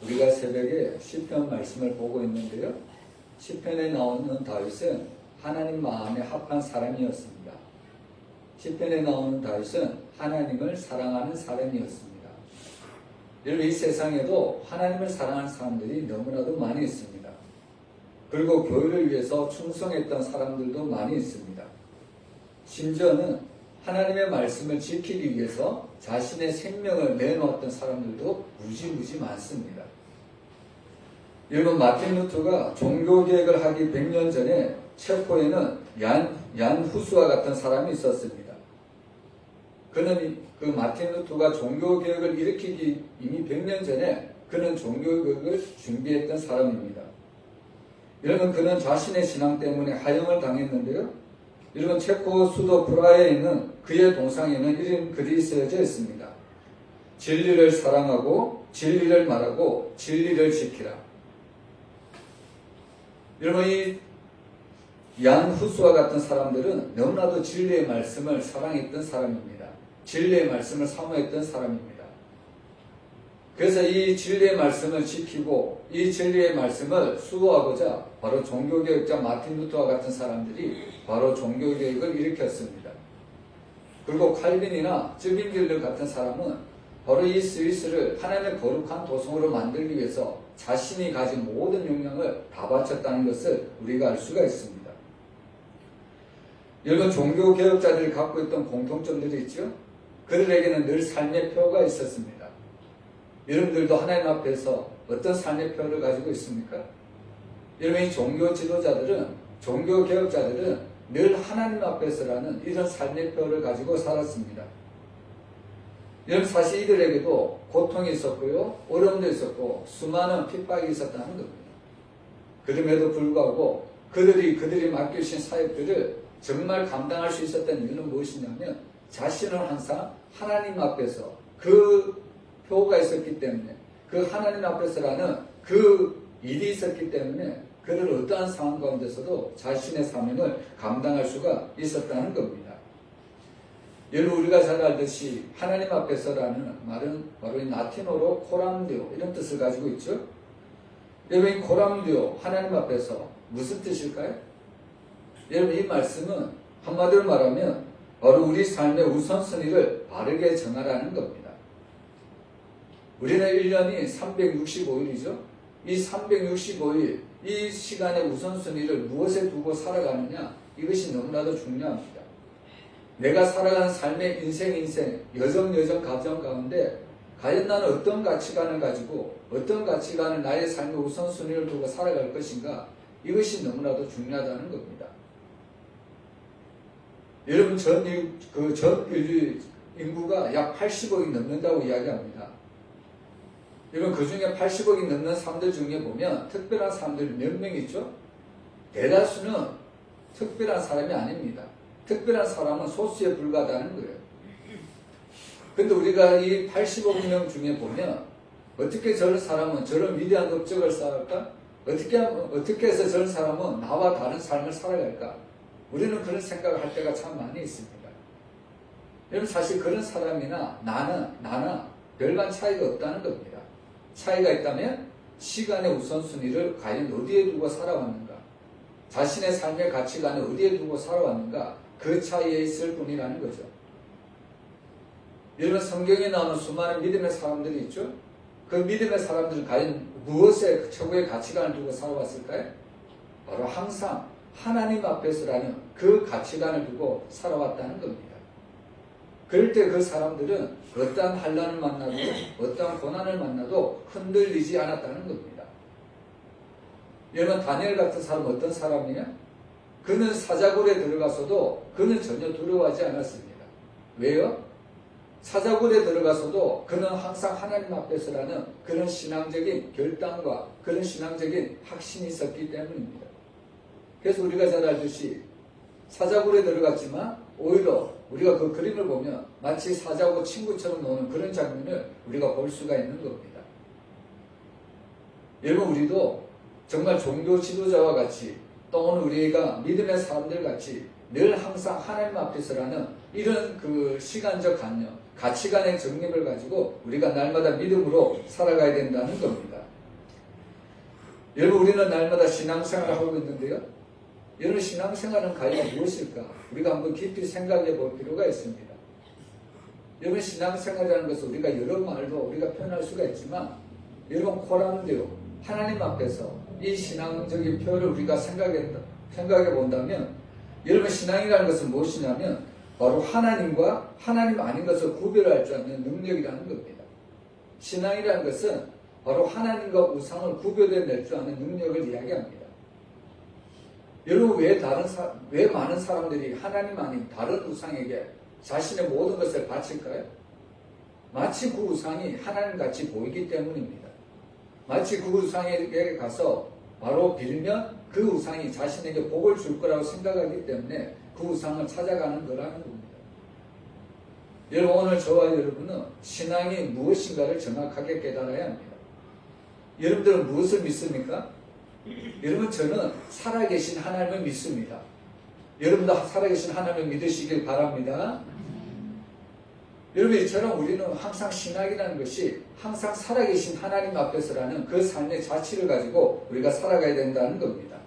우리가 새벽에 시편 말씀을 보고 있는데요. 시편에 나오는 다윗은 하나님 마음에 합한 사람이었습니다. 시편에 나오는 다윗은 하나님을 사랑하는 사람이었습니다. 여러분, 이 세상에도 하나님을 사랑하는 사람들이 너무나도 많이 있습니다. 그리고 교회를 위해서 충성했던 사람들도 많이 있습니다. 심지어는 하나님의 말씀을 지키기 위해서 자신의 생명을 내놓았던 사람들도 무지무지 많습니다. 여러분, 마틴 루터가 종교개혁을 하기 100년 전에 체코에는 얀 후스와 같은 사람이 있었습니다. 그는 그 마틴 루터가 종교개혁을 일으키기 이미 100년 전에 그는 종교개혁을 준비했던 사람입니다. 여러분, 그는 자신의 신앙 때문에 하형을 당했는데요. 여러분, 체코 수도 프라하에 있는 그의 동상에는 이런 글이 쓰여져 있습니다. 진리를 사랑하고 진리를 말하고 진리를 지키라. 여러분, 이 얀 후스와 같은 사람들은 너무나도 진리의 말씀을 사랑했던 사람입니다. 진리의 말씀을 사모했던 사람입니다. 그래서 이 진리의 말씀을 지키고 이 진리의 말씀을 수호하고자 바로 종교개혁자 마틴 루터와 같은 사람들이 바로 종교개혁을 일으켰습니다. 그리고 칼빈이나 쯔빙길르 같은 사람은 바로 이 스위스를 하나님의 거룩한 도성으로 만들기 위해서 자신이 가진 모든 역량을 다 바쳤다는 것을 우리가 알 수가 있습니다. 여러분, 종교개혁자들이 갖고 있던 공통점들이 있죠. 그들에게는 늘 삶의 표가 있었습니다. 여러분들도 하나님 앞에서 어떤 삶의 표를 가지고 있습니까? 여러분, 이 종교 지도자들은, 종교 개혁자들은 늘 하나님 앞에서라는 이런 삶의 표를 가지고 살았습니다. 여러분, 사실 이들에게도 고통이 있었고요, 어려움도 있었고, 수많은 핍박이 있었다는 겁니다. 그럼에도 불구하고 그들이 맡겨주신 사역들을 정말 감당할 수 있었던 이유는 무엇이냐면 자신은 항상 하나님 앞에서 그 표가 있었기 때문에, 그 하나님 앞에서라는 그 일이 있었기 때문에 그를 어떠한 상황 가운데서도 자신의 사명을 감당할 수가 있었다는 겁니다. 여러분, 우리가 잘 알듯이 하나님 앞에서라는 말은 바로 이 라틴어로 코람디오 이런 뜻을 가지고 있죠. 여러분, 이 코람디오, 하나님 앞에서 무슨 뜻일까요? 여러분, 이 말씀은 한마디로 말하면 바로 우리 삶의 우선순위를 바르게 정하라는 겁니다. 우리는 1년이 365일이죠. 이 365일, 이 시간의 우선순위를 무엇에 두고 살아가느냐, 이것이 너무나도 중요합니다. 내가 살아가는 삶의 인생, 여정, 가정 가운데 과연 나는 어떤 가치관을 가지고 어떤 가치관을 나의 삶의 우선순위를 두고 살아갈 것인가, 이것이 너무나도 중요하다는 겁니다. 여러분, 전 인류 인구가 약 80억이 넘는다고 이야기합니다. 여러분, 그 중에 80억이 넘는 사람들 중에 보면 특별한 사람들이 몇 명 있죠? 대다수는 특별한 사람이 아닙니다. 특별한 사람은 소수에 불과하다는 거예요. 근데 우리가 이 80억 명 중에 보면 어떻게 저런 사람은 저런 위대한 업적을 쌓을까? 어떻게 해서 저런 사람은 나와 다른 삶을 살아갈까? 우리는 그런 생각을 할 때가 참 많이 있습니다. 여러분, 사실 그런 사람이나 나나 별반 차이가 없다는 겁니다. 차이가 있다면 시간의 우선순위를 과연 어디에 두고 살아왔는가, 자신의 삶의 가치관을 어디에 두고 살아왔는가, 그 차이에 있을 뿐이라는 거죠. 여러분, 성경에 나오는 수많은 믿음의 사람들이 있죠. 그 믿음의 사람들은 과연 무엇에 최고의 가치관을 두고 살아왔을까요? 바로 항상 하나님 앞에서라는 그 가치관을 두고 살아왔다는 겁니다. 그럴 때 그 사람들은 어떠한 환난을 만나도 어떠한 고난을 만나도 흔들리지 않았다는 겁니다. 여러분, 다니엘 같은 사람은 어떤 사람이냐? 그는 사자굴에 들어가서도 그는 전혀 두려워하지 않았습니다. 왜요? 사자굴에 들어가서도 그는 항상 하나님 앞에서라는 그런 신앙적인 결단과 그런 신앙적인 확신이 있었기 때문입니다. 그래서 우리가 잘 알듯이 사자굴에 들어갔지만 오히려 우리가 그 그림을 보면 마치 사자하고 친구처럼 노는 그런 장면을 우리가 볼 수가 있는 겁니다. 여러분, 우리도 정말 종교 지도자와 같이 또는 우리가 믿음의 사람들 같이 늘 항상 하나님 앞에서라는 이런 그 시간적 관념, 가치관의 정립을 가지고 우리가 날마다 믿음으로 살아가야 된다는 겁니다. 여러분, 우리는 날마다 신앙생활을 하고 있는데요. 여러분, 신앙생활은 과연 무엇일까? 우리가 한번 깊이 생각해 볼 필요가 있습니다. 여러분, 신앙생활이라는 것은 우리가 여러 말로 우리가 표현할 수가 있지만, 여러분, 코란데요, 하나님 앞에서 이 신앙적인 표현을 우리가 생각해 본다면, 여러분, 신앙이라는 것은 무엇이냐면 바로 하나님과 하나님 아닌 것을 구별할 줄 아는 능력이라는 겁니다. 신앙이라는 것은 바로 하나님과 우상을 구별해낼 줄 아는 능력을 이야기합니다. 여러분, 왜 많은 사람들이 하나님 아닌 다른 우상에게 자신의 모든 것을 바칠까요? 마치 그 우상이 하나님같이 보이기 때문입니다. 마치 그 우상에게 가서 바로 빌면 그 우상이 자신에게 복을 줄 거라고 생각하기 때문에 그 우상을 찾아가는 거라는 겁니다. 여러분, 오늘 저와 여러분은 신앙이 무엇인가를 정확하게 깨달아야 합니다. 여러분들은 무엇을 믿습니까? 여러분, 저는 살아계신 하나님을 믿습니다. 여러분도 살아계신 하나님을 믿으시길 바랍니다. 여러분, 이처럼 우리는 항상 신앙이라는 것이 항상 살아계신 하나님 앞에서라는 그 삶의 자취를 가지고 우리가 살아가야 된다는 겁니다.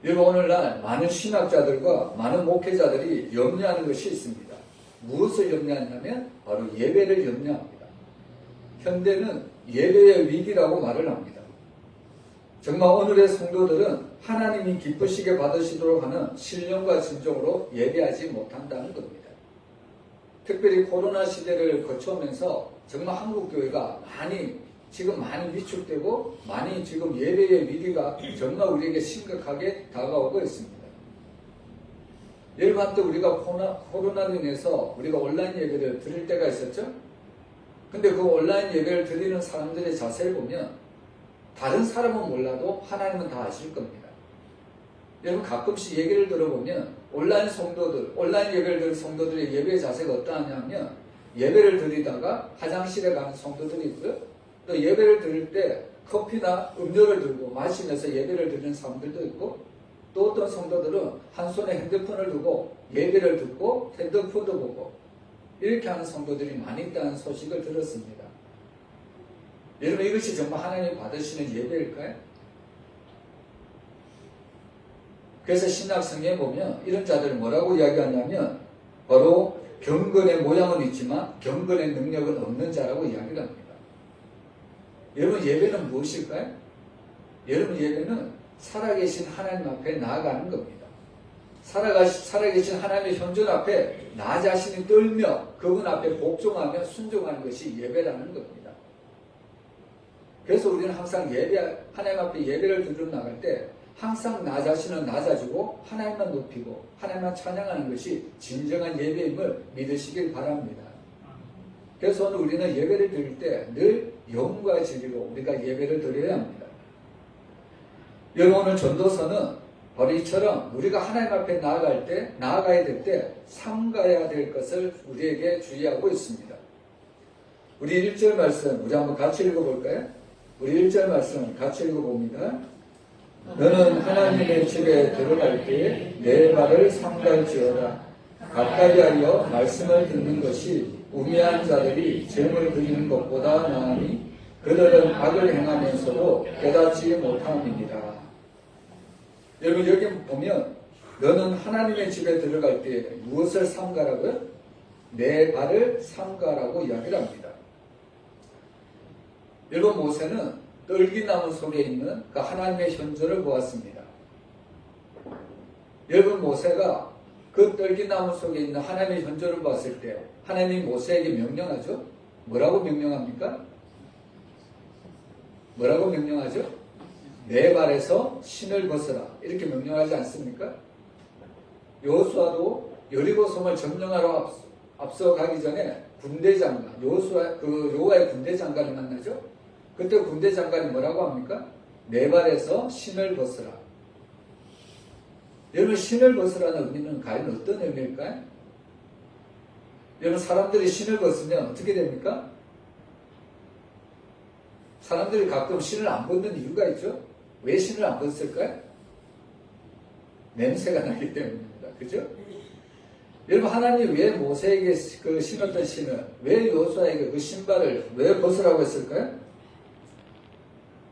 여러분, 오늘날 많은 신학자들과 많은 목회자들이 염려하는 것이 있습니다. 무엇을 염려하냐면 바로 예배를 염려합니다. 현대는 예배의 위기라고 말을 합니다. 정말 오늘의 성도들은 하나님이 기쁘시게 받으시도록 하는 신령과 진정으로 예배하지 못한다는 겁니다. 특별히 코로나 시대를 거쳐오면서 정말 한국교회가 지금 많이 위축되고 많이 지금 예배의 위기가 정말 우리에게 심각하게 다가오고 있습니다. 여러분, 한때 우리가 코로나로 인해서 우리가 온라인 예배를 드릴 때가 있었죠? 근데 그 온라인 예배를 드리는 사람들의 자세를 보면 다른 사람은 몰라도 하나님은 다 아실 겁니다. 여러분, 가끔씩 얘기를 들어보면 온라인 예배를 드리는 성도들의 예배 자세가 어떠하냐면 예배를 드리다가 화장실에 가는 성도들이 있고요. 또 예배를 드릴 때 커피나 음료를 들고 마시면서 예배를 드리는 사람들도 있고, 또 어떤 성도들은 한 손에 핸드폰을 두고 예배를 듣고 핸드폰도 보고 이렇게 하는 성도들이 많이 있다는 소식을 들었습니다. 여러분, 이것이 정말 하나님 받으시는 예배일까요? 그래서 신약성경에 보면 이런 자들을 뭐라고 이야기하냐면 바로 경건의 모양은 있지만 경건의 능력은 없는 자라고 이야기를 합니다. 여러분, 예배는 무엇일까요? 여러분, 예배는 살아계신 하나님 앞에 나아가는 겁니다. 살아계신 하나님의 현존 앞에 나 자신이 떨며 그분 앞에 복종하며 순종하는 것이 예배라는 겁니다. 그래서 우리는 항상 하나님 앞에 예배를 드리러 나갈 때 항상 나 자신을 낮아지고 하나님만 높이고 하나님만 찬양하는 것이 진정한 예배임을 믿으시길 바랍니다. 그래서 오늘 우리는 예배를 드릴 때 늘 영과 진리로 우리가 예배를 드려야 합니다. 여러분, 오늘 전도서는 바로 이처럼 우리가 하나님 앞에 나아가야 될 때 삼가야 될 것을 우리에게 주의하고 있습니다. 우리 1절 말씀 우리 한번 같이 읽어볼까요? 우리 1절 말씀 같이 읽어봅니다. 너는 하나님의 집에 들어갈 때에 내 발을 삼갈지어다. 가까이 하려 말씀을 듣는 것이 우매한 자들이 재물을 드리는 것보다 나으니 그들은 악을 행하면서도 깨닫지 못함이니라. 여러분, 여기 보면 너는 하나님의 집에 들어갈 때 무엇을 삼가라고요? 내 발을 삼가라고 이야기를 합니다. 여러분, 모세는 떨기나무 속에 있는 그 하나님의 현존을 보았습니다. 여러분, 모세가 그 떨기나무 속에 있는 하나님의 현존을 봤을 때 하나님이 모세에게 명령하죠? 뭐라고 명령합니까? 뭐라고 명령하죠? 내 발에서 신을 벗어라, 이렇게 명령하지 않습니까? 여호수아도 여리고성을 점령하러 앞서가기 전에 군대장관, 여호와의 군대장관을 만나죠? 그때 군대장관이 뭐라고 합니까? 내 발에서 신을 벗어라. 여러분, 신을 벗으라는 의미는 과연 어떤 의미일까요? 여러분, 사람들이 신을 벗으면 어떻게 됩니까? 사람들이 가끔 신을 안 벗는 이유가 있죠? 왜 신을 안 벗을까요? 냄새가 나기 때문입니다. 그죠? 여러분, 하나님이 왜 모세에게 그 신었던 신을, 왜 여호수아에게 그 신발을 왜 벗으라고 했을까요?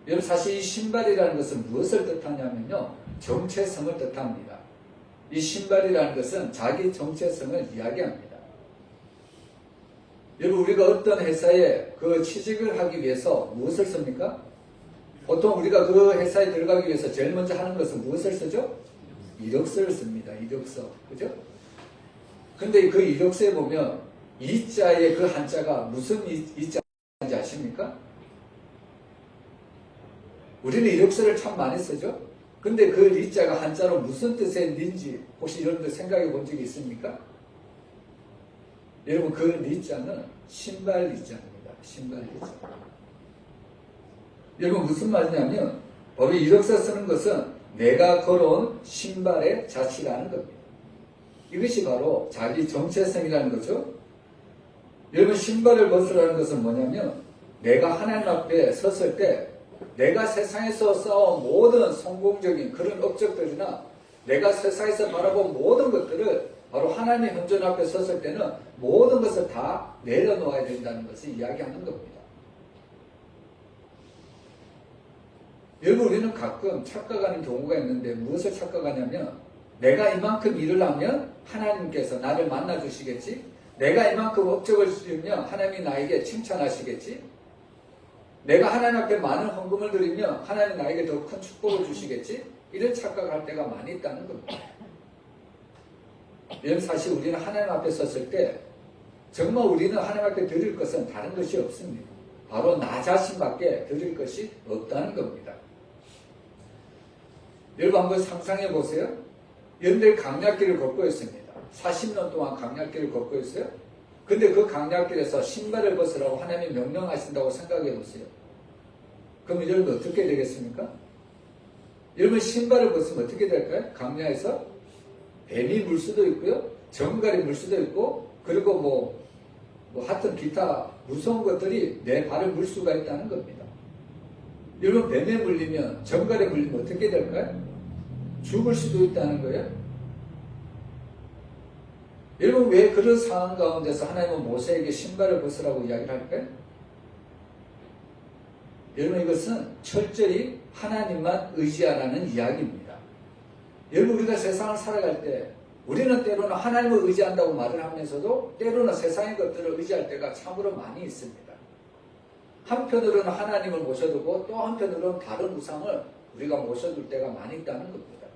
여러분, 사실 이 신발이라는 것은 무엇을 뜻하냐면요, 정체성을 뜻합니다. 이 신발이라는 것은 자기 정체성을 이야기합니다. 여러분, 우리가 어떤 회사에 그 취직을 하기 위해서 무엇을 씁니까? 보통 우리가 그 회사에 들어가기 위해서 제일 먼저 하는 것은 무엇을 쓰죠? 이력서를 씁니다. 이력서. 그죠? 근데 그 이력서에 보면 이자의 그 한자가 무슨 이자인지 아십니까? 우리는 이력서를 참 많이 쓰죠? 근데 그 이자가 한자로 무슨 뜻의 인지 혹시 여러분들 생각해 본 적이 있습니까? 여러분, 그 이자는 신발 이자입니다. 신발 이자. 여러분, 무슨 말이냐면 바로 이력서 쓰는 것은 내가 걸어온 신발의 자취라는 겁니다. 이것이 바로 자기 정체성이라는 거죠. 여러분, 신발을 벗으라는 것은 뭐냐면 내가 하나님 앞에 섰을 때 내가 세상에서 쌓아온 모든 성공적인 그런 업적들이나 내가 세상에서 바라본 모든 것들을 바로 하나님의 현존 앞에 섰을 때는 모든 것을 다 내려놓아야 된다는 것을 이야기하는 겁니다. 여러분, 우리는 가끔 착각하는 경우가 있는데 무엇을 착각하냐면 내가 이만큼 일을 하면 하나님께서 나를 만나 주시겠지? 내가 이만큼 업적을 주면 하나님이 나에게 칭찬하시겠지? 내가 하나님 앞에 많은 헌금을 드리면 하나님이 나에게 더 큰 축복을 주시겠지? 이런 착각할 때가 많이 있다는 겁니다. 여러분, 사실 우리는 하나님 앞에 섰을 때 정말 우리는 하나님 앞에 드릴 것은 다른 것이 없습니다. 바로 나 자신밖에 드릴 것이 없다는 겁니다. 여러분, 한번 상상해 보세요. 여러분들 강약길을 걷고 있습니다. 40년 동안 강약길을 걷고 있어요. 근데 그 강약길에서 신발을 벗으라고 하나님이 명령하신다고 생각해 보세요. 그럼 여러분 어떻게 되겠습니까? 여러분, 신발을 벗으면 어떻게 될까요? 강야에서 뱀이 물 수도 있고요, 정갈이 물 수도 있고, 그리고 뭐 하여튼 기타 무서운 것들이 내 발을 물 수가 있다는 겁니다. 여러분, 뱀에 물리면, 정갈에 물리면 어떻게 될까요? 죽을 수도 있다는 거예요. 여러분, 왜 그런 상황 가운데서 하나님은 모세에게 신발을 벗으라고 이야기를 할까요? 여러분, 이것은 철저히 하나님만 의지하라는 이야기입니다. 여러분, 우리가 세상을 살아갈 때 우리는 때로는 하나님을 의지한다고 말을 하면서도 때로는 세상의 것들을 의지할 때가 참으로 많이 있습니다. 한편으로는 하나님을 모셔두고 또 한편으로는 다른 우상을 우리가 모셔둘 때가 많이 있다는 겁니다.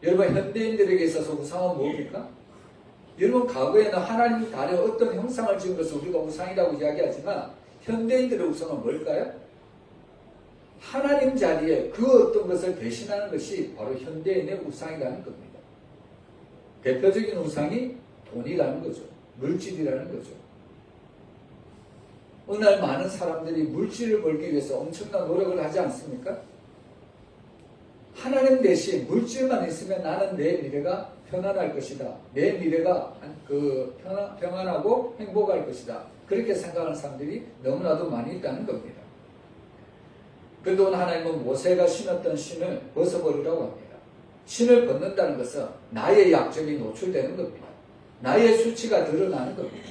여러분, 현대인들에게 있어서 우상은 뭡니까? 여러분, 과거에는 하나님 다른 어떤 형상을 지은 것을 우리가 우상이라고 이야기하지만 현대인들의 우상은 뭘까요? 하나님 자리에 그 어떤 것을 대신하는 것이 바로 현대인의 우상이라는 겁니다. 대표적인 우상이 돈이라는 거죠. 물질이라는 거죠. 오늘 많은 사람들이 물질을 벌기 위해서 엄청난 노력을 하지 않습니까? 하나님 대신 물질만 있으면 나는 내 미래가 편안할 것이다. 내 미래가 평안하고 행복할 것이다. 그렇게 생각하는 사람들이 너무나도 많이 있다는 겁니다. 그런데 오늘 하나님은 모세가 신었던 신을 벗어버리라고 합니다. 신을 벗는다는 것은 나의 약점이 노출되는 겁니다. 나의 수치가 드러나는 겁니다.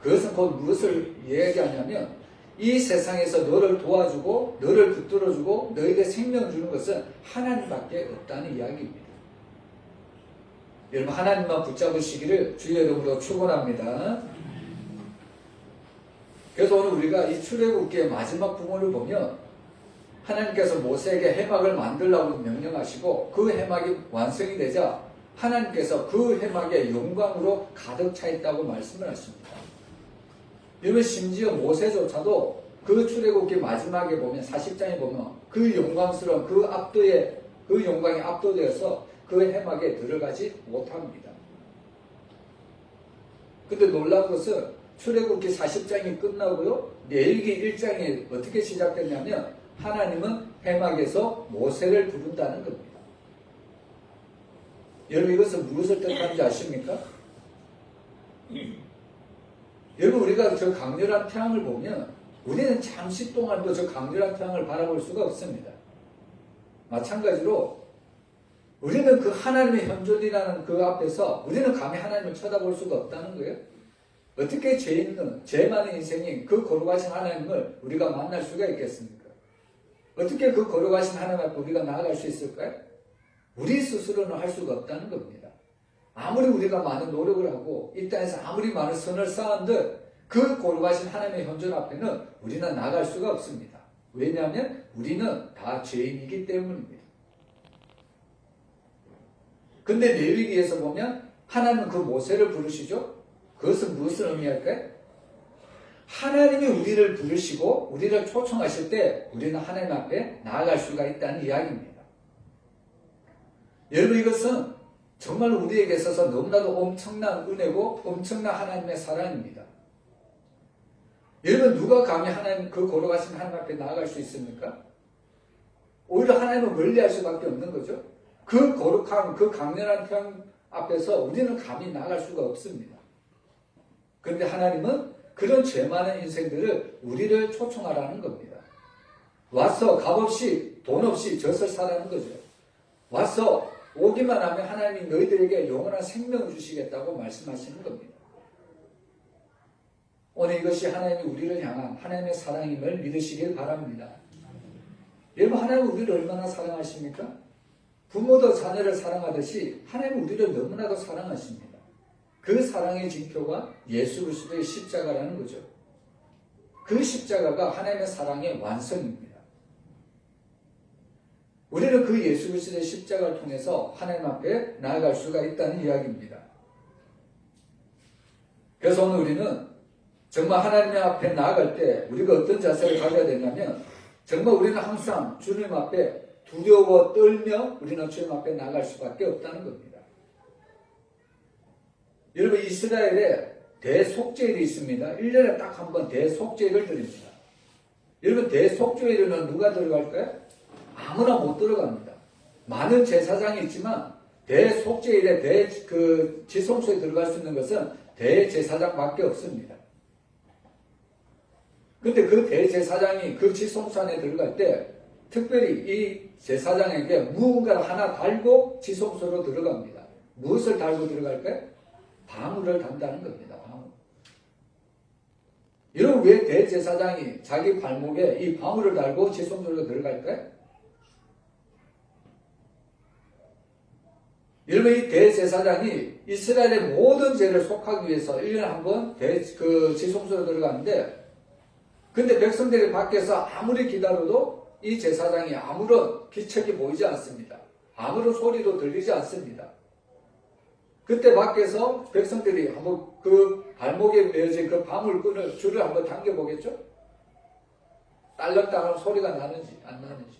그것은 곧 무엇을 얘기하냐면 이 세상에서 너를 도와주고 너를 붙들어주고 너에게 생명을 주는 것은 하나님밖에 없다는 이야기입니다. 여러분, 하나님만 붙잡으시기를 주의 이름으로 축원합니다. 그래서 오늘 우리가 이 출애굽기의 마지막 부분을 보면 하나님께서 모세에게 해막을 만들라고 명령하시고 그 해막이 완성이 되자 하나님께서 그 해막에 영광으로 가득 차 있다고 말씀을 하십니다. 여러분, 심지어 모세조차도 그 출애굽기 마지막에 보면 40장에 보면 그 영광스러운 그 영광이 압도되어서 그 해막에 들어가지 못합니다. 근데 놀라운 것은 출애굽기 40장이 끝나고요, 레위기 1장이 어떻게 시작됐냐면 하나님은 해막에서 모세를 부른다는 겁니다. 여러분, 이것은 무엇을 뜻하는지 아십니까? 여러분, 우리가 저 강렬한 태양을 보면 우리는 잠시 동안도 저 강렬한 태양을 바라볼 수가 없습니다. 마찬가지로 우리는 그 하나님의 현존이라는 그 앞에서 우리는 감히 하나님을 쳐다볼 수가 없다는 거예요. 어떻게 죄 있는, 죄 많은 인생이 그 거룩하신 하나님을 우리가 만날 수가 있겠습니까? 어떻게 그 거룩하신 하나님 앞에 우리가 나아갈 수 있을까요? 우리 스스로는 할 수가 없다는 겁니다. 아무리 우리가 많은 노력을 하고 이 땅에서 아무리 많은 선을 쌓은들 그 거룩하신 하나님의 현존 앞에는 우리는 나갈 수가 없습니다. 왜냐하면 우리는 다 죄인이기 때문입니다. 근데 레위기에서 보면 하나님은 그 모세를 부르시죠? 그것은 무엇을 의미할까요? 하나님이 우리를 부르시고 우리를 초청하실 때 우리는 하나님 앞에 나아갈 수가 있다는 이야기입니다. 여러분, 이것은 정말 우리에게 있어서 너무나도 엄청난 은혜고 엄청난 하나님의 사랑입니다. 여러분, 누가 감히 하나님, 그 거룩하신 하나님 앞에 나아갈 수 있습니까? 오히려 하나님을 멀리할 수밖에 없는 거죠. 그 거룩한, 그 강렬한 편 앞에서 우리는 감히 나아갈 수가 없습니다. 그런데 하나님은 그런 죄 많은 인생들을 우리를 초청하라는 겁니다. 와서 값없이 돈 없이 젖을 사라는 거죠. 와서 오기만 하면 하나님이 너희들에게 영원한 생명을 주시겠다고 말씀하시는 겁니다. 오늘 이것이 하나님이 우리를 향한 하나님의 사랑임을 믿으시길 바랍니다. 여러분, 하나님은 우리를 얼마나 사랑하십니까? 부모도 자녀를 사랑하듯이 하나님은 우리를 너무나도 사랑하십니다. 그 사랑의 징표가 예수 그리스도의 십자가라는 거죠. 그 십자가가 하나님의 사랑의 완성입니다. 우리는 그 예수 그리스도의 십자가를 통해서 하나님 앞에 나아갈 수가 있다는 이야기입니다. 그래서 오늘 우리는 정말 하나님 앞에 나아갈 때 우리가 어떤 자세를 가져야 되냐면 정말 우리는 항상 주님 앞에 두려워 떨며 우리는 주님 앞에 나아갈 수밖에 없다는 겁니다. 여러분, 이스라엘에 대속죄일이 있습니다. 1년에 딱 한 번 대속죄일을 드립니다. 여러분, 대속죄일에는 누가 들어갈까요? 아무나 못 들어갑니다. 많은 제사장이 있지만 대속죄일에 지성소에 들어갈 수 있는 것은 대제사장밖에 없습니다. 근데 그 대제사장이 그 지성소 안에 들어갈 때 특별히 이 제사장에게 무언가를 하나 달고 지성소로 들어갑니다. 무엇을 달고 들어갈까요? 방울을 단다는 겁니다. 방울. 여러분, 왜 대제사장이 자기 발목에 이 방울을 달고 지성소로 들어갈까요? 여러분, 이 대제사장이 이스라엘의 모든 죄를 속하기 위해서 1년에 한 번 지성소로 들어가는데, 근데 백성들이 밖에서 아무리 기다려도 이 제사장이 아무런 기척이 보이지 않습니다. 아무런 소리도 들리지 않습니다. 그때 밖에서 백성들이 한번 그 발목에 매어진 그 방울끈을 줄을 한번 당겨보겠죠? 딸랑딸랑 소리가 나는지 안 나는지.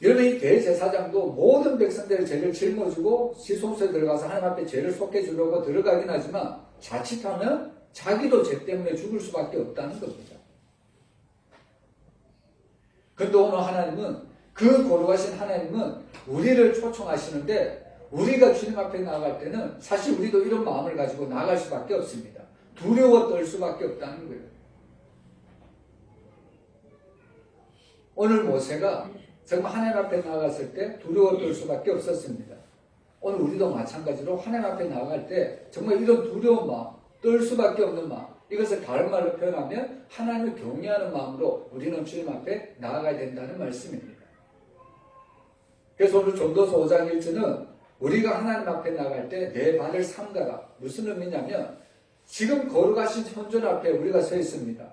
여러분, 이 대제사장도 모든 백성들의 죄를 짊어지고 지성소에 들어가서 하나님 앞에 죄를 속해주려고 들어가긴 하지만 자칫하면 자기도 죄 때문에 죽을 수밖에 없다는 겁니다. 그런데 오늘 하나님은, 그 거룩하신 하나님은 우리를 초청하시는데 우리가 주님 앞에 나아갈 때는 사실 우리도 이런 마음을 가지고 나아갈 수밖에 없습니다. 두려워 떨 수밖에 없다는 거예요. 오늘 모세가 정말 하나님 앞에 나아갔을 때 두려워 떨 수밖에 없었습니다. 오늘 우리도 마찬가지로 하나님 앞에 나아갈 때 정말 이런 두려운 마음, 떨 수밖에 없는 마음, 이것을 다른 말로 표현하면 하나님을 경외하는 마음으로 우리는 주님 앞에 나아가야 된다는 말씀입니다. 그래서 오늘 전도서 5장 1절은 우리가 하나님 앞에 나갈 때 내 발을 삼가라. 무슨 의미냐면 지금 거룩하신 현존 앞에 우리가 서 있습니다.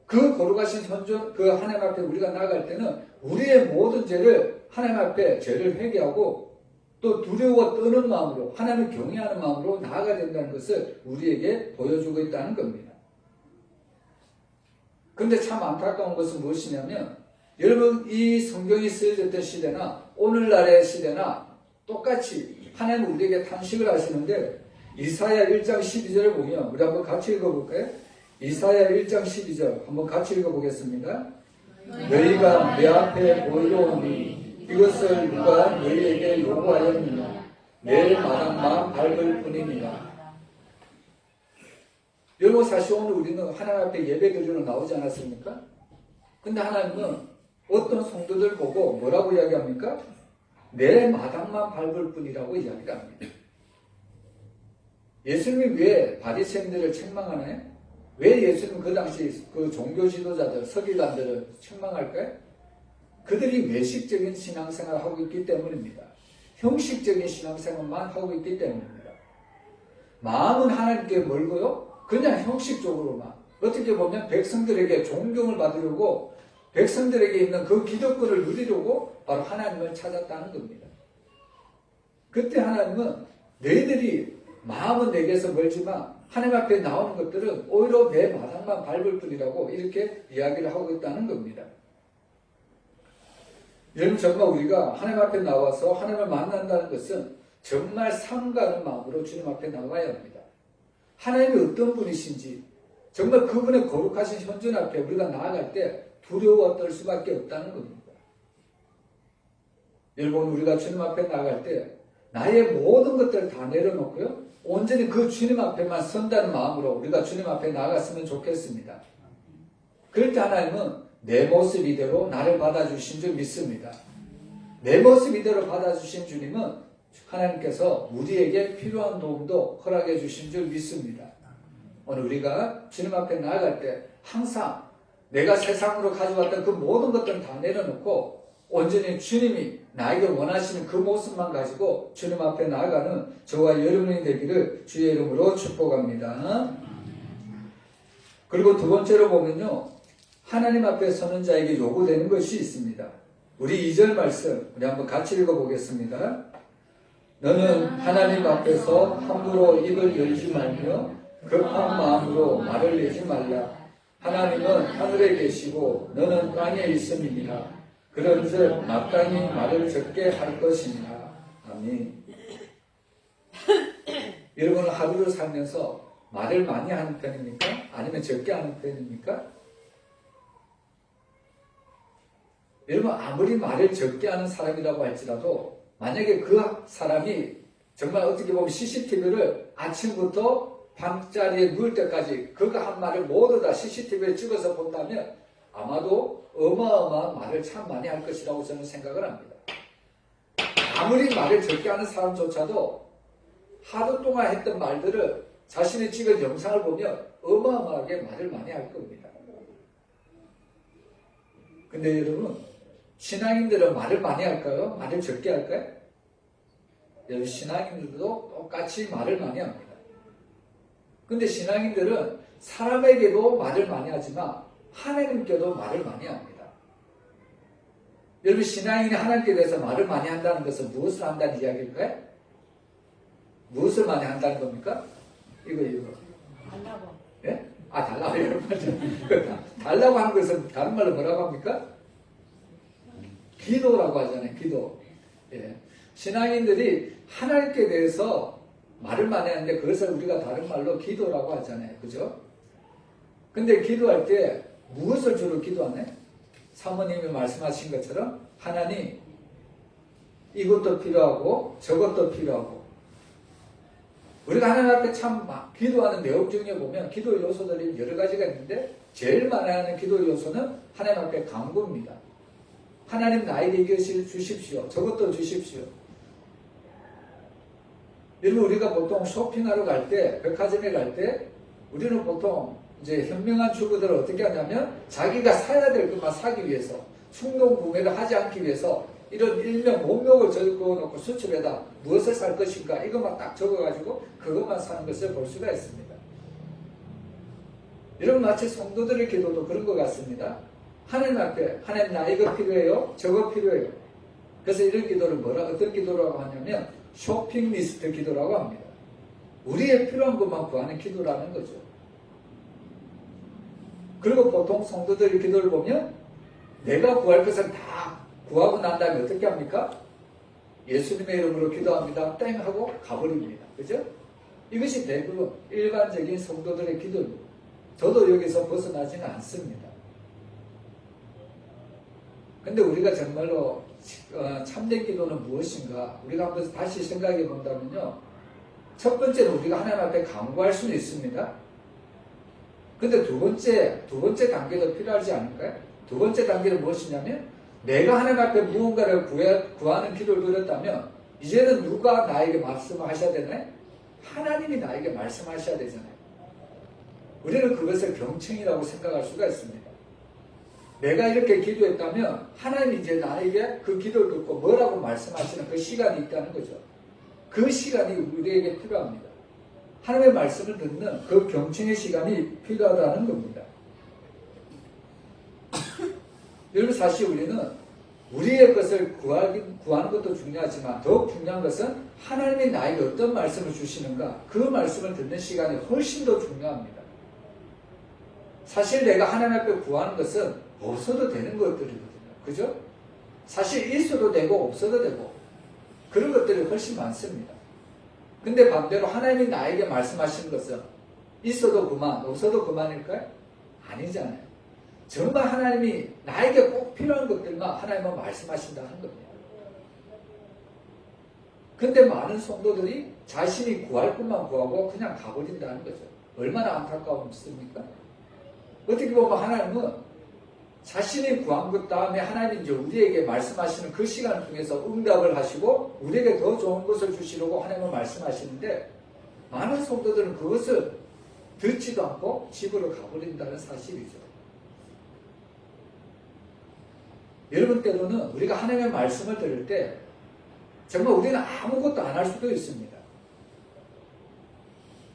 그 거룩하신 현존, 그 하나님 앞에 우리가 나갈 때는 우리의 모든 죄를 하나님 앞에 죄를 회개하고 또 두려워 떠는 마음으로 하나님을 경외하는 마음으로 나아가야 된다는 것을 우리에게 보여주고 있다는 겁니다. 그런데 참 안타까운 것은 무엇이냐면 여러분, 이 성경이 쓰여졌던 시대나 오늘날의 시대나 똑같이 하나님은 우리에게 탄식을 하시는데 이사야 1장 12절을 보면 우리 한번 같이 읽어볼까요? 이사야 1장 12절 한번 같이 읽어보겠습니다. 너희가 내 앞에 보이오니 이것을 누가 너희에게 요구하였느냐? 내 마당만 밟을 뿐이니라. 여러분, 사실 오늘 우리는 하나님 앞에 예배 드리러 나오지 않았습니까? 근데 하나님은 어떤 성도들 보고 뭐라고 이야기합니까? 내 마당만 밟을 뿐이라고 이야기를 합니다. 예수님이 왜 바리새인들을 책망하나요? 왜 예수님 그 당시 그 종교 지도자들, 서기관들을 책망할까요? 그들이 외식적인 신앙생활을 하고 있기 때문입니다. 형식적인 신앙생활만 하고 있기 때문입니다. 마음은 하나님께 멀고요. 그냥 형식적으로만. 어떻게 보면 백성들에게 존경을 받으려고 백성들에게 있는 그 기득권을 누리려고 바로 하나님을 찾았다는 겁니다. 그때 하나님은 너희들이 마음은 내게서 멀지만 하나님 앞에 나오는 것들은 오히려 내 마당만 밟을 뿐이라고 이렇게 이야기를 하고 있다는 겁니다. 여러분 정말 우리가 하나님 앞에 나와서 하나님을 만난다는 것은 정말 삼가는 마음으로 주님 앞에 나와야 합니다. 하나님이 어떤 분이신지 정말 그분의 거룩하신 현존 앞에 우리가 나아갈 때 두려워 떨 수밖에 없다는 겁니다. 여러분 우리가 주님 앞에 나아갈 때 나의 모든 것들을 다 내려놓고요. 온전히 그 주님 앞에만 선다는 마음으로 우리가 주님 앞에 나아갔으면 좋겠습니다. 그럴 때 하나님은 내 모습 이대로 나를 받아주신 줄 믿습니다. 내 모습 이대로 받아주신 주님은 하나님께서 우리에게 필요한 도움도 허락해 주신 줄 믿습니다. 오늘 우리가 주님 앞에 나아갈 때 항상 내가 세상으로 가져왔던 그 모든 것들은 다 내려놓고 온전히 주님이 나에게 원하시는 그 모습만 가지고 주님 앞에 나아가는 저와 여러분이 되기를 주의 이름으로 축복합니다. 그리고 두 번째로 보면요. 하나님 앞에 서는 자에게 요구되는 것이 있습니다. 우리 2절 말씀 우리 한번 같이 읽어보겠습니다. 너는 하나님 앞에서 함부로 입을 열지 말며 급한 마음으로 말을 내지 말라. 하나님은 하늘에 계시고 너는 땅에 있음이니라. 그런즉 마땅히 말을 적게 할 것이니라. 아멘. 여러분은 하루를 살면서 말을 많이 하는 편입니까? 아니면 적게 하는 편입니까? 여러분 아무리 말을 적게 하는 사람이라고 할지라도 만약에 그 사람이 정말 어떻게 보면 CCTV를 아침부터 밤자리에 누울 때까지 그가 한 말을 모두 다 CCTV에 찍어서 본다면 아마도 어마어마한 말을 참 많이 할 것이라고 저는 생각을 합니다. 아무리 말을 적게 하는 사람조차도 하루 동안 했던 말들을 자신이 찍은 영상을 보면 어마어마하게 말을 많이 할 겁니다. 근데 여러분 신앙인들은 말을 많이 할까요? 말을 적게 할까요? 여러분 신앙인들도 똑같이 말을 많이 합니다. 근데 신앙인들은 사람에게도 말을 많이 하지만 하나님께도 말을 많이 합니다. 여러분 신앙인이 하나님께 대해서 말을 많이 한다는 것은 무엇을 한다는 이야기일까요? 무엇을 많이 한다는 겁니까? 이거 달라고. 예? 아 달라고 달라고 하는 것은 다른 말로 뭐라고 합니까? 기도라고 하잖아요. 기도. 예. 신앙인들이 하나님께 대해서 말을 많이 하는데 그것을 우리가 다른 말로 기도라고 하잖아요. 그죠? 근데 기도할 때 무엇을 주로 기도하나요? 사모님이 말씀하신 것처럼 하나님 이것도 필요하고 저것도 필요하고 우리가 하나님 앞에 참 기도하는 내용 중에 보면 기도 요소들이 여러 가지가 있는데 제일 많이 하는 기도 요소는 하나님 앞에 간구입니다. 하나님 나에게 이것을 주십시오. 저것도 주십시오. 여러분 우리가 보통 쇼핑하러 갈 때, 백화점에 갈 때 우리는 보통 이제 현명한 주부들은 어떻게 하냐면 자기가 사야 될 것만 사기 위해서 충동 구매를 하지 않기 위해서 이런 일명 목록을 적어놓고 수첩에다 무엇을 살 것인가 이것만 딱 적어가지고 그것만 사는 것을 볼 수가 있습니다. 여러분 마치 성도들의 기도도 그런 것 같습니다. 하나님 앞에 하나님 나 이거 필요해요? 저거 필요해요? 그래서 이런 기도를 어떤 기도라고 하냐면 쇼핑 리스트 기도라고 합니다. 우리의 필요한 것만 구하는 기도라는 거죠. 그리고 보통 성도들의 기도를 보면 내가 구할 것은 다 구하고 난 다음에 어떻게 합니까? 예수님의 이름으로 기도합니다. 땡 하고 가버립니다. 그죠? 이것이 대부분 일반적인 성도들의 기도입니다. 저도 여기서 벗어나지는 않습니다. 근데 우리가 정말로 참된 기도는 무엇인가? 우리가 한번 다시 생각해 본다면요. 첫 번째는 우리가 하나님 앞에 간구할 수는 있습니다. 근데 두 번째 단계도 필요하지 않을까요? 두 번째 단계는 무엇이냐면 내가 하나님 앞에 무언가를 구하는 기도를 드렸다면 이제는 누가 나에게 말씀을 하셔야 되나요? 하나님이 나에게 말씀하셔야 되잖아요. 우리는 그것을 경청이라고 생각할 수가 있습니다. 내가 이렇게 기도했다면 하나님이 이제 나에게 그 기도를 듣고 뭐라고 말씀하시는 그 시간이 있다는 거죠. 그 시간이 우리에게 필요합니다. 하나님의 말씀을 듣는 그 경청의 시간이 필요하다는 겁니다. 여러분 사실 우리는 우리의 것을 구하는 것도 중요하지만 더욱 중요한 것은 하나님이 나에게 어떤 말씀을 주시는가 그 말씀을 듣는 시간이 훨씬 더 중요합니다. 사실 내가 하나님 앞에 구하는 것은 없어도 되는 것들이거든요. 그죠? 사실 있어도 되고 없어도 되고 그런 것들이 훨씬 많습니다. 근데 반대로 하나님이 나에게 말씀하시는 것은 있어도 그만 없어도 그만일까요? 아니잖아요. 정말 하나님이 나에게 꼭 필요한 것들만 하나님은 말씀하신다 하는 겁니다. 근데 많은 성도들이 자신이 구할 것만 구하고 그냥 가버린다는 거죠. 얼마나 안타까웠습니까? 어떻게 보면 하나님은 자신이 구한 것 다음에 하나님이 이제 우리에게 말씀하시는 그 시간을 통해서 응답을 하시고 우리에게 더 좋은 것을 주시려고 하나님은 말씀하시는데 많은 성도들은 그것을 듣지도 않고 집으로 가버린다는 사실이죠. 여러분 때로는 우리가 하나님의 말씀을 들을 때 정말 우리는 아무것도 안 할 수도 있습니다.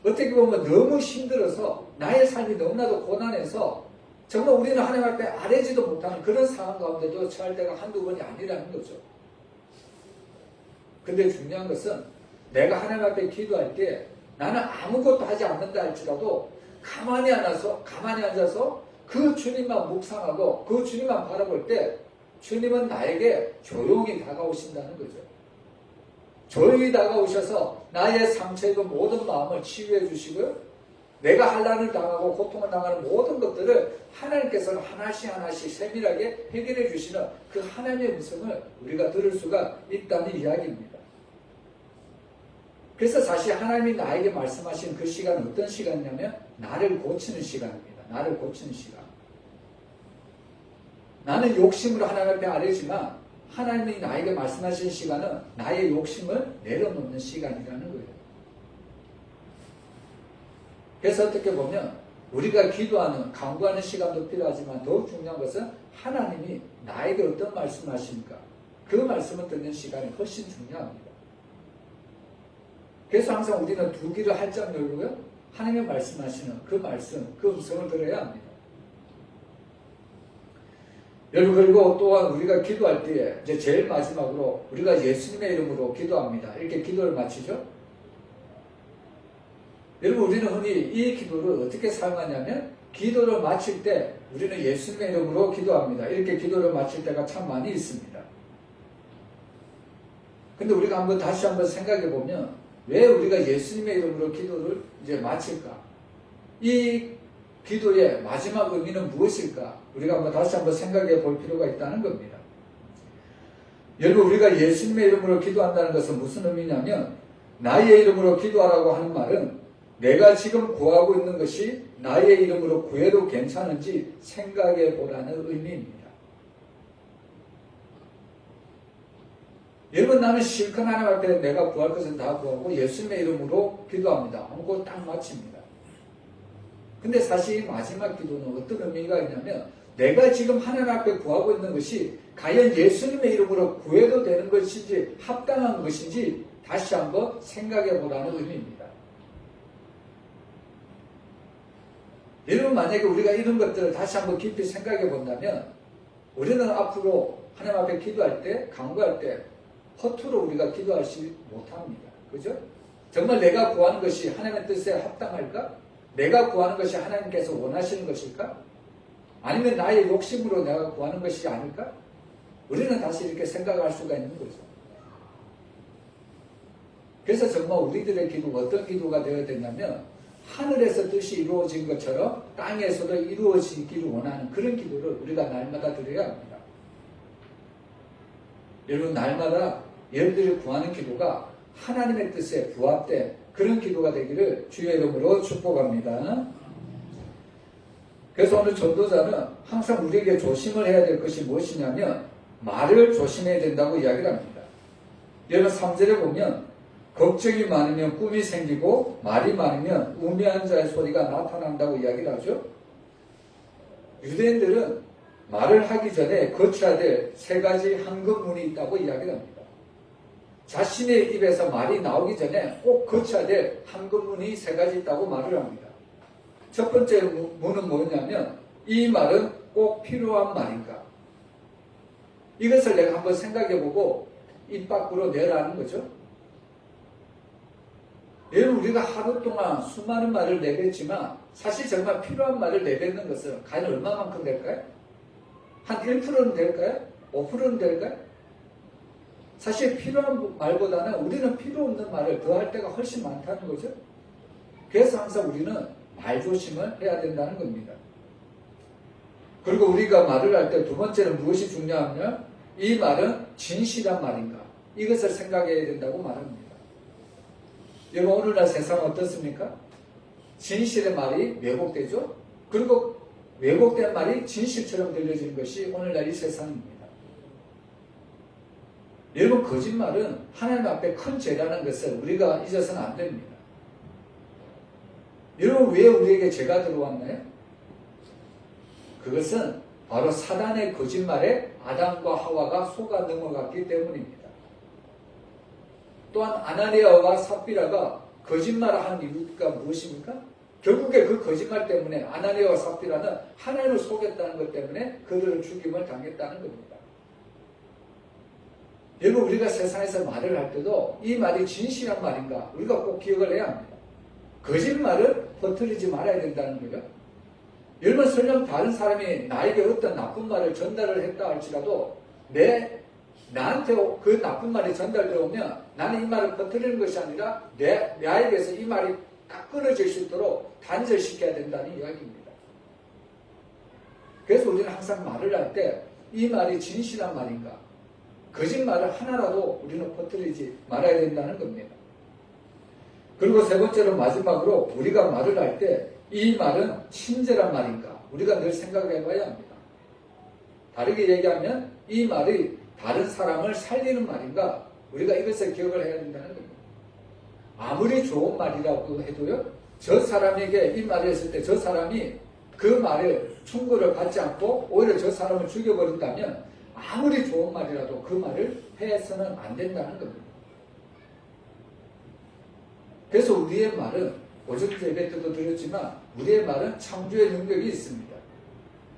어떻게 보면 너무 힘들어서 나의 삶이 너무나도 고난해서 정말 우리는 하나님 앞에 아뢰지도 못하는 그런 상황 가운데도 처할 때가 한두 번이 아니라는 거죠. 근데 중요한 것은 내가 하나님 앞에 기도할 때 나는 아무것도 하지 않는다 할지라도 가만히 앉아서 그 주님만 묵상하고 그 주님만 바라볼 때 주님은 나에게 조용히 다가오신다는 거죠. 조용히 다가오셔서 나의 상처의 모든 마음을 치유해 주시고요. 내가 환난을 당하고 고통을 당하는 모든 것들을 하나님께서는 하나씩 세밀하게 해결해 주시는 그 하나님의 음성을 우리가 들을 수가 있다는 이야기입니다. 그래서 사실 하나님이 나에게 말씀하신 그 시간은 어떤 시간이냐면 나를 고치는 시간입니다. 나를 고치는 시간. 나는 욕심으로 하나님 앞에 아뢰지만 하나님이 나에게 말씀하신 시간은 나의 욕심을 내려놓는 시간이라는 거예요. 그래서 어떻게 보면 우리가 기도하는, 간구하는 시간도 필요하지만 더욱 중요한 것은 하나님이 나에게 어떤 말씀을 하십니까? 그 말씀을 듣는 시간이 훨씬 중요합니다. 그래서 항상 우리는 두 귀를 활짝 열고요. 하나님의 말씀하시는 그 말씀, 그 음성을 들어야 합니다. 여러분 그리고 또한 우리가 기도할 때에 이제 제일 마지막으로 우리가 예수님의 이름으로 기도합니다. 이렇게 기도를 마치죠. 여러분 우리는 흔히 이 기도를 어떻게 사용하냐면 기도를 마칠 때 우리는 예수님의 이름으로 기도합니다. 이렇게 기도를 마칠 때가 참 많이 있습니다. 근데 우리가 다시 한번 생각해 보면 왜 우리가 예수님의 이름으로 기도를 이제 마칠까? 이 기도의 마지막 의미는 무엇일까? 우리가 다시 한번 생각해 볼 필요가 있다는 겁니다. 여러분 우리가 예수님의 이름으로 기도한다는 것은 무슨 의미냐면 나의 이름으로 기도하라고 하는 말은 내가 지금 구하고 있는 것이 나의 이름으로 구해도 괜찮은지 생각해 보라는 의미입니다. 여러분 나는 실컷 하나님 앞에 내가 구할 것은 다 구하고 예수님의 이름으로 기도합니다. 하고 딱 마칩니다. 근데 사실 이 마지막 기도는 어떤 의미가 있냐면 내가 지금 하나님 앞에 구하고 있는 것이 과연 예수님의 이름으로 구해도 되는 것인지 합당한 것인지 다시 한번 생각해 보라는 의미입니다. 여러분 만약에 우리가 이런 것들을 다시 한번 깊이 생각해 본다면 우리는 앞으로 하나님 앞에 기도할 때, 간구할 때 허투루 우리가 기도하지 못합니다. 그죠? 정말 내가 구하는 것이 하나님의 뜻에 합당할까? 내가 구하는 것이 하나님께서 원하시는 것일까? 아니면 나의 욕심으로 내가 구하는 것이 아닐까? 우리는 다시 이렇게 생각할 수가 있는 거죠. 그래서 정말 우리들의 기도가 어떤 기도가 되어야 되냐면 하늘에서 뜻이 이루어진 것처럼 땅에서도 이루어지기를 원하는 그런 기도를 우리가 날마다 드려야 합니다. 여러분 날마다 여러분들이 구하는 기도가 하나님의 뜻에 부합된 그런 기도가 되기를 주의 이름으로 축복합니다. 그래서 오늘 전도자는 항상 우리에게 조심을 해야 될 것이 무엇이냐면 말을 조심해야 된다고 이야기를 합니다. 여러분 3절에 보면 걱정이 많으면 꿈이 생기고 말이 많으면 우매한 자의 소리가 나타난다고 이야기를 하죠. 유대인들은 말을 하기 전에 거쳐야 될 3가지 한급문이 있다고 이야기를 합니다. 자신의 입에서 말이 나오기 전에 꼭 거쳐야 될 한급문이 3가지 있다고 말을 합니다. 첫 번째 문은 뭐냐면 이 말은 꼭 필요한 말인가? 이것을 내가 한번 생각해보고 입 밖으로 내라는 거죠. 여러분 우리가 하루 동안 수많은 말을 내뱉지만 사실 정말 필요한 말을 내뱉는 것은 과연 얼마만큼 될까요? 한 1%는 될까요? 5%는 될까요? 사실 필요한 말보다는 우리는 필요 없는 말을 더 할 때가 훨씬 많다는 거죠. 그래서 항상 우리는 말 조심을 해야 된다는 겁니다. 그리고 우리가 말을 할 때 두 번째는 무엇이 중요하냐면 이 말은 진실한 말인가? 이것을 생각해야 된다고 말합니다. 여러분 오늘날 세상 어떻습니까? 진실의 말이 왜곡되죠? 그리고 왜곡된 말이 진실처럼 들려지는 것이 오늘날 이 세상입니다. 여러분 거짓말은 하나님 앞에 큰 죄라는 것을 우리가 잊어서는 안 됩니다. 여러분 왜 우리에게 죄가 들어왔나요? 그것은 바로 사단의 거짓말에 아담과 하와가 속아 넘어갔기 때문입니다. 또한 아나니아와 삽비라가 거짓말을 한 이유가 무엇입니까? 결국에 그 거짓말 때문에 아나니아와 삽비라는 하나님을 속였다는 것 때문에 그들을 죽임을 당했다는 겁니다. 여러분 우리가 세상에서 말을 할 때도 이 말이 진실한 말인가 우리가 꼭 기억을 해야 합니다. 거짓말을 퍼뜨리지 말아야 된다는 거죠. 여러분 설령 다른 사람이 나에게 어떤 나쁜 말을 전달을 했다 할지라도 나한테 그 나쁜 말이 전달되어 오면 나는 이 말을 퍼뜨리는 것이 아니라 나에게서 이 말이 딱 끊어질 수 있도록 단절시켜야 된다는 이야기입니다. 그래서 우리는 항상 말을 할 때 이 말이 진실한 말인가 거짓말을 하나라도 우리는 퍼뜨리지 말아야 된다는 겁니다. 그리고 세 번째로 마지막으로 우리가 말을 할 때 이 말은 친절한 말인가 우리가 늘 생각해 봐야 합니다. 다르게 얘기하면 이 말이 다른 사람을 살리는 말인가 우리가 이것을 기억을 해야 된다는 겁니다. 아무리 좋은 말이라고 해도요 저 사람에게 이 말을 했을 때 저 사람이 그 말에 충고를 받지 않고 오히려 저 사람을 죽여버린다면 아무리 좋은 말이라도 그 말을 해서는 안 된다는 겁니다. 그래서 우리의 말은 오전 예배 때도 드렸지만 우리의 말은 창조의 능력이 있습니다.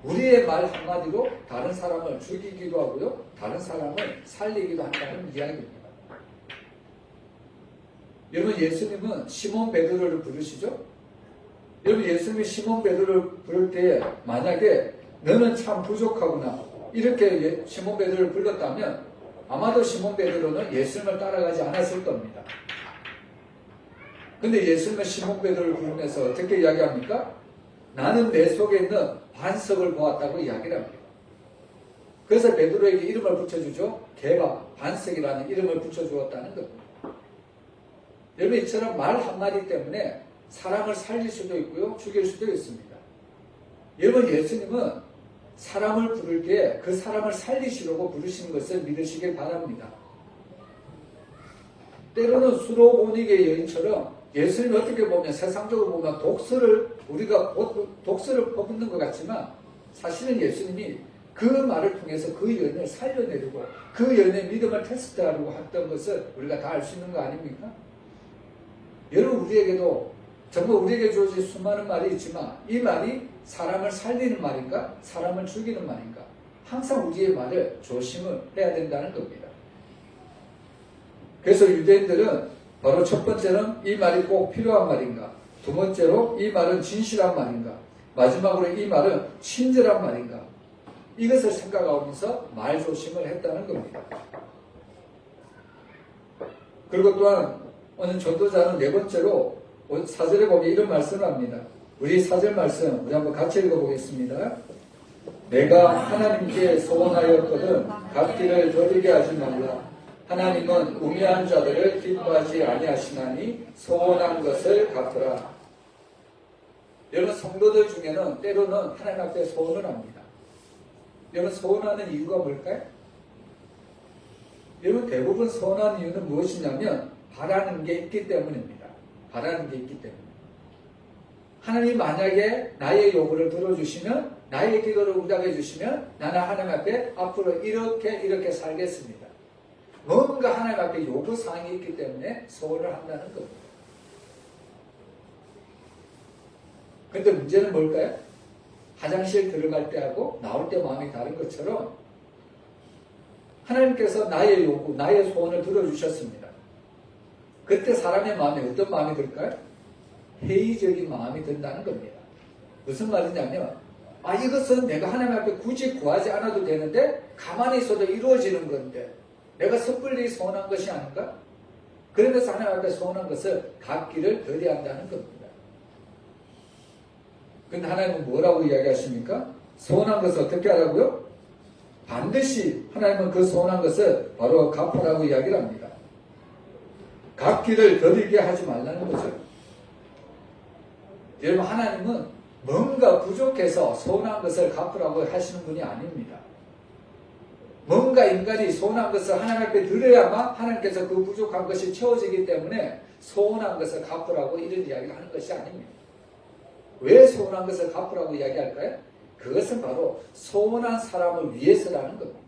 우리의 말 한마디로 다른 사람을 죽이기도 하고요 다른 사람을 살리기도 한다는 이야기입니다. 여러분 예수님은 시몬 베드로를 부르시죠? 여러분 예수님이 시몬 베드로를 부를 때 만약에 너는 참 부족하구나 이렇게 시몬 베드로를 불렀다면 아마도 시몬 베드로는 예수님을 따라가지 않았을 겁니다. 근데 예수님은 시몬 베드로를 부르면서 어떻게 이야기합니까? 나는 내 속에 있는 반석을 보았다고 이야기를 합니다. 그래서 베드로에게 이름을 붙여주죠. 걔가 반석이라는 이름을 붙여주었다는 겁니다. 여러분 이처럼 말 한마디 때문에 사람을 살릴 수도 있고요 죽일 수도 있습니다. 여러분 예수님은 사람을 부를 때 그 사람을 살리시려고 부르시는 것을 믿으시길 바랍니다. 때로는 수로보니게 여인처럼 예수님이 어떻게 보면 세상적으로 보면 우리가 독서를 퍼붓는 것 같지만 사실은 예수님이 그 말을 통해서 그 여인을 살려내려고 그 여인의 믿음을 테스트하려고 했던 것을 우리가 다 알 수 있는 거 아닙니까? 여러분 우리에게도 정말 우리에게 주어진 수많은 말이 있지만 이 말이 사람을 살리는 말인가 사람을 죽이는 말인가 항상 우리의 말을 조심을 해야 된다는 겁니다. 그래서 유대인들은 바로 첫 번째는 이 말이 꼭 필요한 말인가 두 번째로 이 말은 진실한 말인가 마지막으로 이 말은 친절한 말인가 이것을 생각하면서 말 조심을 했다는 겁니다. 그리고 또한 오늘 전도자는 네 번째로 4절에 보면 이런 말씀을 합니다. 우리 4절 말씀 우리 한번 같이 읽어보겠습니다. 내가 하나님께 소원하였거든 갚기를 더디게 하지 말라. 하나님은 우매한 자들을 기뻐하지 아니하시나니 소원한 것을 갚으라. 여러분 성도들 중에는 때로는 하나님 앞에 소원을 합니다. 여러분 소원하는 이유가 뭘까요? 여러분 대부분 소원하는 이유는 무엇이냐면 바라는 게 있기 때문입니다. 바라는 게 있기 때문에. 하나님 만약에 나의 요구를 들어주시면, 나의 기도를 응답해 주시면 나는 하나님 앞에 앞으로 이렇게 살겠습니다. 뭔가 하나님 앞에 요구사항이 있기 때문에 소원을 한다는 겁니다. 근데 문제는 뭘까요? 화장실 들어갈 때하고 나올 때 마음이 다른 것처럼 하나님께서 나의 요구, 나의 소원을 들어주셨습니다. 그때 사람의 마음에 어떤 마음이 들까요? 회의적인 마음이 든다는 겁니다. 무슨 말이냐면 이것은 내가 하나님 앞에 굳이 구하지 않아도 되는데 가만히 있어도 이루어지는 건데 내가 섣불리 소원한 것이 아닌가? 그러면서 하나님 앞에 소원한 것을 갚기를 더디한다는 겁니다. 근데 하나님은 뭐라고 이야기하십니까? 소원한 것을 어떻게 하라고요? 반드시 하나님은 그 소원한 것을 바로 갚으라고 이야기를 합니다. 갚기를 더디게 하지 말라는 거죠. 여러분 하나님은 뭔가 부족해서 소원한 것을 갚으라고 하시는 분이 아닙니다. 뭔가 인간이 소원한 것을 하나님 앞에 드려야만 하나님께서 그 부족한 것이 채워지기 때문에 소원한 것을 갚으라고 이런 이야기를 하는 것이 아닙니다. 왜 소원한 것을 갚으라고 이야기할까요? 그것은 바로 소원한 사람을 위해서라는 겁니다.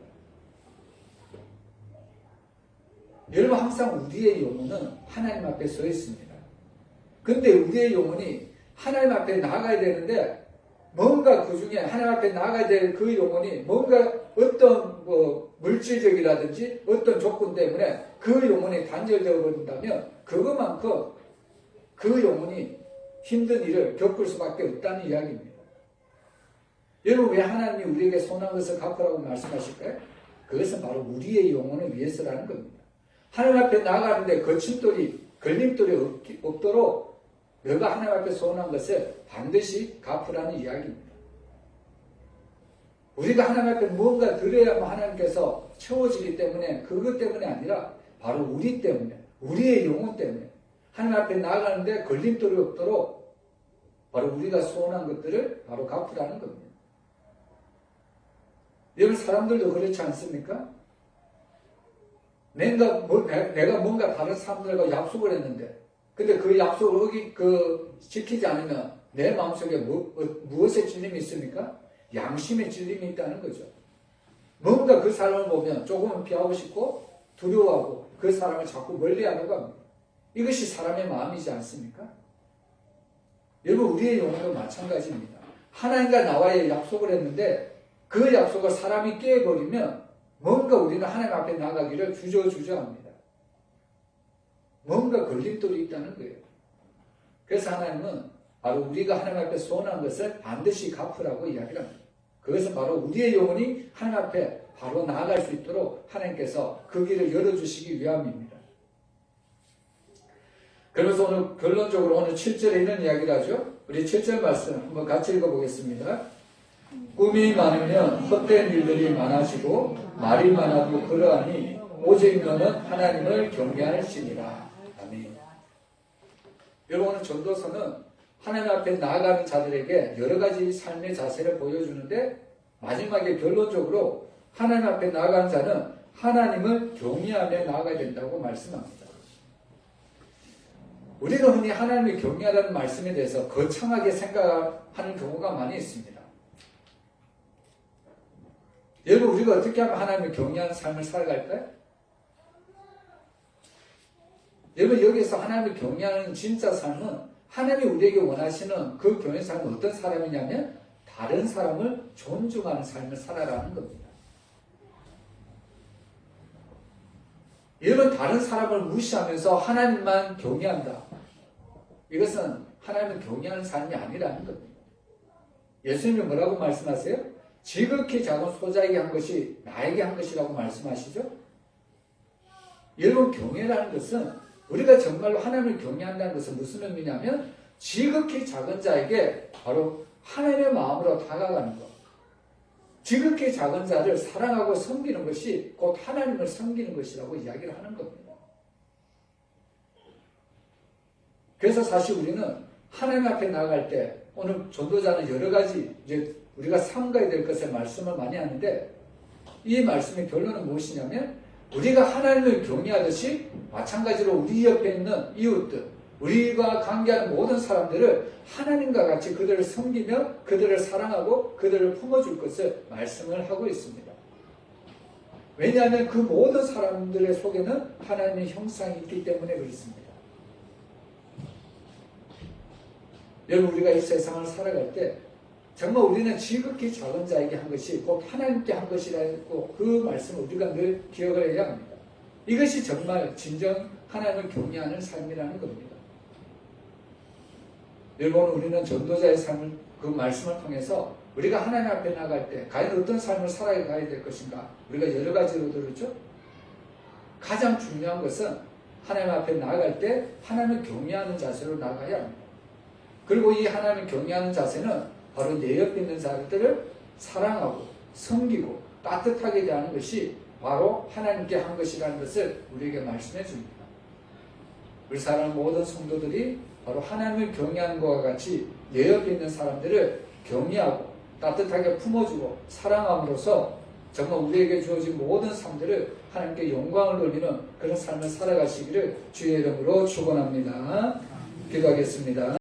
여러분 항상 우리의 영혼은 하나님 앞에 서 있습니다. 근데 우리의 영혼이 하나님 앞에 나가야 되는데 뭔가 그 중에 하나님 앞에 나가야 될 그 영혼이 뭔가 어떤 물질적이라든지 어떤 조건 때문에 그 영혼이 단절되어 버린다면 그것만큼 그 영혼이 힘든 일을 겪을 수밖에 없다는 이야기입니다. 여러분 왜 하나님이 우리에게 소원한 것을 갚으라고 말씀하실까요? 그것은 바로 우리의 영혼을 위해서라는 겁니다. 하나님 앞에 나가는데 거침돌이, 걸림돌이 없도록 너가 하나님 앞에 소원한 것을 반드시 갚으라는 이야기입니다. 우리가 하나님 앞에 무언가 드려야만 하나님께서 채워지기 때문에 그것 때문에 아니라 바로 우리 때문에, 우리의 영혼 때문에 하나님 앞에 나가는데 걸림돌이 없도록 바로 우리가 소원한 것들을 바로 갚으라는 겁니다. 여러분 사람들도 그렇지 않습니까? 내가 뭔가 다른 사람들과 약속을 했는데 근데 그 약속을 지키지 않으면 내 마음속에 무엇의 찔림이 있습니까? 양심의 찔림이 있다는 거죠. 뭔가 그 사람을 보면 조금은 피하고 싶고 두려워하고 그 사람을 자꾸 멀리하려고 합니다. 이것이 사람의 마음이지 않습니까? 여러분 우리의 영혼도 마찬가지입니다. 하나님과 나와의 약속을 했는데 그 약속을 사람이 깨버리면 뭔가 우리는 하나님 앞에 나가기를 주저합니다. 뭔가 걸림돌이 있다는 거예요. 그래서 하나님은 바로 우리가 하나님 앞에 소원한 것을 반드시 갚으라고 이야기를 합니다. 그것은 바로 우리의 영혼이 하나님 앞에 바로 나아갈 수 있도록 하나님께서 그 길을 열어주시기 위함입니다. 그래서 오늘 결론적으로 오늘 7절에 있는 이야기를 하죠. 우리 7절 말씀 한번 같이 읽어보겠습니다. 꿈이 많으면 헛된 일들이 많아지고 말이 많아도 그러하니 오직 너는 하나님을 경외할지니라. 아멘. 여러분 오늘 전도서는 하나님 앞에 나아가는 자들에게 여러 가지 삶의 자세를 보여주는데 마지막에 결론적으로 하나님 앞에 나아가는 자는 하나님을 경외하며 나아가야 된다고 말씀합니다. 우리가 흔히 하나님을 경외하라는 말씀에 대해서 거창하게 생각하는 경우가 많이 있습니다. 여러분 우리가 어떻게 하면 하나님을 경외하는 삶을 살아갈까요? 여러분 여기서 하나님을 경외하는 진짜 삶은 하나님이 우리에게 원하시는 그 경외 삶은 어떤 사람이냐면 다른 사람을 존중하는 삶을 살아라는 겁니다. 여러분 다른 사람을 무시하면서 하나님만 경외한다. 이것은 하나님을 경외하는 삶이 아니라는 겁니다. 예수님이 뭐라고 말씀하세요? 지극히 작은 소자에게 한 것이 나에게 한 것이라고 말씀하시죠? 여러분 경외라는 것은 우리가 정말로 하나님을 경외한다는 것은 무슨 의미냐면 지극히 작은 자에게 바로 하나님의 마음으로 다가가는 것. 지극히 작은 자를 사랑하고 섬기는 것이 곧 하나님을 섬기는 것이라고 이야기를 하는 겁니다. 그래서 사실 우리는 하나님 앞에 나갈 때 오늘 전도자는 여러 가지 이제 우리가 삼가야 될 것에 말씀을 많이 하는데 이 말씀의 결론은 무엇이냐면 우리가 하나님을 경외하듯이 마찬가지로 우리 옆에 있는 이웃들, 우리가 관계하는 모든 사람들을 하나님과 같이 그들을 섬기며 그들을 사랑하고 그들을 품어줄 것을 말씀을 하고 있습니다. 왜냐하면 그 모든 사람들의 속에는 하나님의 형상이 있기 때문에 그렇습니다. 여러분, 우리가 이 세상을 살아갈 때 정말 우리는 지극히 작은 자에게 한 것이 곧 하나님께 한 것이라고 그 말씀을 우리가 늘 기억을 해야 합니다. 이것이 정말 진정 하나님을 경외하는 삶이라는 겁니다. 여러분, 우리는 전도자의 삶을 그 말씀을 통해서 우리가 하나님 앞에 나갈 때 과연 어떤 삶을 살아가야 될 것인가 우리가 여러 가지로 들었죠. 가장 중요한 것은 하나님 앞에 나아갈 때 하나님을 경외하는 자세로 나가야 합니다. 그리고 이 하나님을 경외하는 자세는 바로 내 옆에 있는 자들을 사랑하고 섬기고 따뜻하게 대하는 것이 바로 하나님께 한 것이라는 것을 우리에게 말씀해 줍니다. 우리 사랑하는 모든 성도들이 바로 하나님을 경외하는 것과 같이 내 옆에 있는 사람들을 경외하고 따뜻하게 품어주고 사랑함으로써 정말 우리에게 주어진 모든 삶들을 하나님께 영광을 돌리는 그런 삶을 살아가시기를 주의 이름으로 축원합니다. 기도하겠습니다.